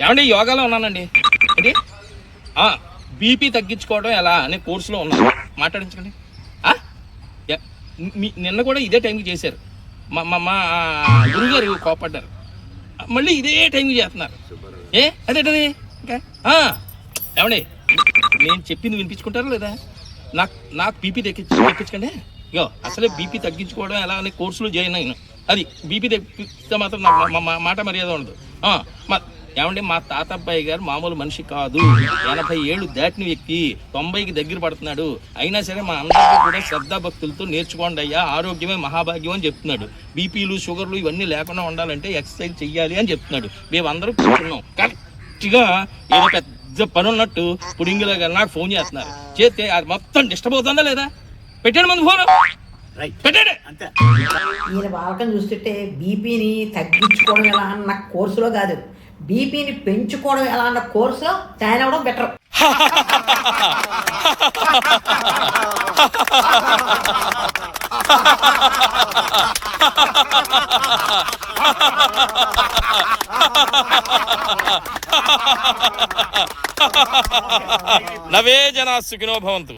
ఏమండి యోగాలో ఉన్నానండి. ఏంటి బీపీ తగ్గించుకోవడం ఎలా అనే కోర్సులో ఉన్నాను. మాట్లాడించకండి. నిన్న కూడా ఇదే టైంకి చేశారు. మా గురుగారు కోపడ్డారు. మళ్ళీ ఇదే టైంకి చేస్తున్నారు. అదేంటది ఇంకా ఏమండి నేను చెప్పింది వినిపించుకుంటారా లేదా? నాకు బీపీ తెప్పించకండి. ఇగో అసలే బీపీ తగ్గించుకోవడం ఎలా అనే కోర్సులో జాయిన్ అయినా. అది బీపీ తెప్పిస్తే మాత్రం నాకు మాట మర్యాద ఉండదు. ఏమండి మా తాతబ్బాయి గారు మామూలు మనిషి కాదు. 80 ఏళ్ళు దాటిన వ్యక్తి, 90కి దగ్గర పడుతున్నాడు. అయినా సరే మా అందరికీ కూడా శ్రద్ధాభక్తులతో నేర్చుకోండి అయ్యా, ఆరోగ్యమే మహాభాగ్యం అని చెప్తున్నాడు. బీపీలు షుగర్లు ఇవన్నీ లేకుండా ఉండాలంటే ఎక్సర్సైజ్ చెయ్యాలి అని చెప్తున్నాడు. మేమందరూ కూర్చున్నాం. కరెక్ట్గా ఏదో పెద్ద పని ఉన్నట్టు పుడింగిలో గారు నాకు ఫోన్ చేస్తున్నారు. చేస్తే అది మొత్తం డిస్టర్బ్ అవుతుందా లేదా? పెట్టండి ముందు ఫోన్. ఈయన బాలకం చూస్తుంటే బీపీని తగ్గించుకోవడం ఎలా అన్న కోర్సులో కాదు, బీపీని పెంచుకోవడం ఎలా అన్న కోర్సులో జాయిన్ అవ్వడం బెటర్. నవే జనా సుఖినో భవంతు.